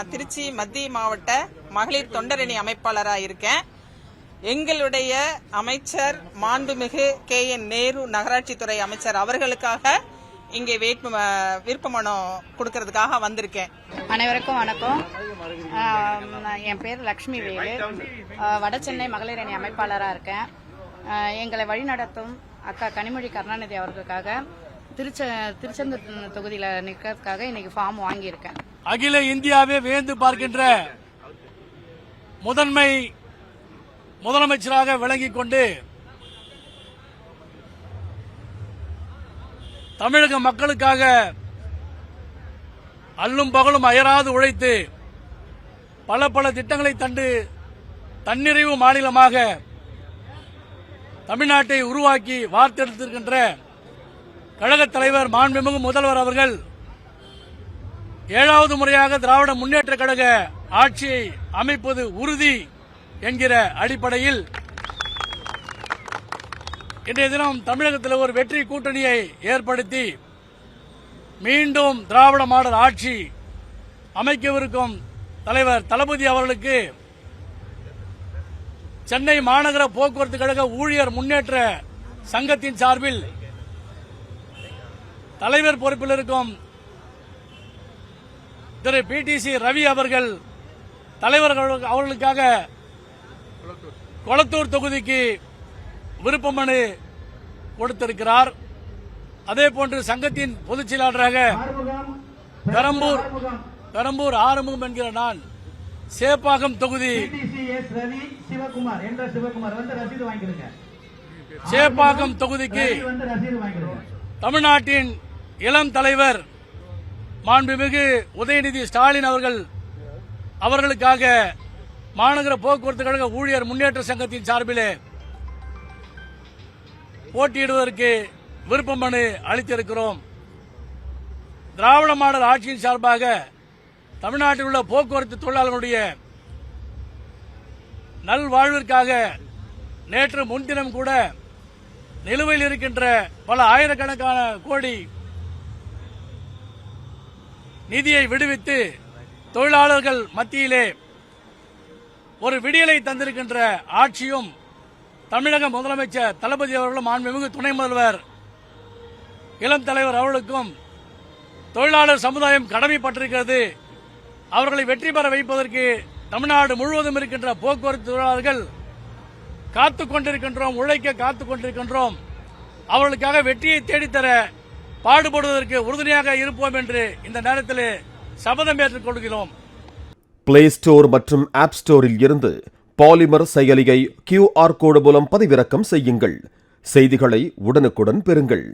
திருச்சி மத்திய மாவட்ட மகளிர் தொண்டரணி அமைப்பாளராக இருக்கேன். எங்களுடைய அமைச்சர் மாண்புமிகு KN நேரு நகராட்சித்துறை அமைச்சர் அவர்களுக்காக இங்கே விருப்ப மனு கொடுக்கறதுக்காக வந்திருக்கேன். அனைவருக்கும் வணக்கம். என் பேர் லக்ஷ்மி வேலு, வடசென்னை மகளிர் அணி அமைப்பாளராக இருக்கேன். எங்களை வழிநடத்தும் அக்கா கனிமொழி கருணாநிதி அவர்களுக்காக திருச்செந்தூர் தொகுதியில் நிற்கிறதுக்காக இன்னைக்கு ஃபார்ம் வாங்கியிருக்கேன். அகில இந்தியாவே வியந்து பார்க்கின்ற முதன்மை முதலமைச்சராக விளங்கிக் கொண்டு தமிழக மக்களுக்காக அல்லும் பகலும் அயராது உழைத்து பல பல திட்டங்களை தந்து தன்னிறைவு மாநிலமாக தமிழ்நாட்டை உருவாக்கி வார்த்தெடுத்திருக்கின்ற கழகத் தலைவர் மாண்புமிகு முதல்வர் அவர்கள் 7வது முறையாக திராவிட முன்னேற்ற கழக ஆட்சியை அமைப்பது உறுதி என்கிற அடிப்படையில் இன்றைய தினம் தமிழகத்தில் ஒரு வெற்றி கூட்டணியை ஏற்படுத்தி மீண்டும் திராவிட மாடல் ஆட்சி அமைக்கவிருக்கும் தலைவர் தளபதி அவர்களுக்கு சென்னை மாநகர போக்குவரத்து கழக ஊழியர் முன்னேற்ற சங்கத்தின் சார்பில் தலைவர் பொறுப்பில் இருக்கும் திரு PTC ரவி அவர்கள் தலைவர் அவர்களுக்காக கொளத்தூர் தொகுதிக்கு விருப்ப மனு கொடுத்திருக்கிறார். அதேபோன்று சங்கத்தின் பொதுச் செயலாளராக பெரம்பூர் ஆறுமுகம் என்கிற நான் சேப்பாக்கம் தொகுதி சேப்பாக்கம் தொகுதிக்கு தமிழ்நாட்டின் இளம் தலைவர் மாண்புமிகு உதயநிதி ஸ்டாலின் அவர்களுக்காக மாநகர போக்குவரத்து கழக ஊழியர் முன்னேற்ற சங்கத்தின் சார்பிலே போட்டியிடுவதற்கு விருப்ப மனு அளித்திருக்கிறோம். திராவிட மாடல் ஆட்சியின் சார்பாக தமிழ்நாட்டில் உள்ள போக்குவரத்து தொழிலாளர்களுடைய நல்வாழ்விற்காக நேற்று முன்தினம் கூட நிலுவையில் இருக்கின்ற பல ஆயிரக்கணக்கான கோடி நிதியை விடுவித்து தொழிலாளர்கள் மத்தியிலே ஒரு விடியலை தந்திருக்கின்ற ஆட்சியும் தமிழக முதலமைச்சர் தளபதி அவர்களும் மாண்புமிகு துணை முதல்வர் இளம் தலைவர் அவர்களுக்கும் தொழிலாளர் சமுதாயம் கடமைப்பட்டிருக்கிறது. அவர்களை வெற்றி பெற வைப்பதற்கு தமிழ்நாடு முழுவதும் இருக்கின்ற போக்குவரத்து தொழிலாளர்கள் காத்துக் கொண்டிருக்கின்றோம், உழைக்க காத்துக் கொண்டிருக்கின்றோம். அவர்களுக்காக வெற்றியை தேடித்தர பாடுபடுவதற்கு உறுதுணையாக இருப்போம் என்று இந்த நேரத்தில் சபதம் ஏற்றுக் கொள்கிறோம். பிளே ஸ்டோர் மற்றும் ஆப் ஸ்டோரில் இருந்து பாலிமர் செயலியை QR கோடு மூலம் பதிவிறக்கம் செய்யுங்கள். செய்திகளை உடனுக்குடன் பெறுங்கள்.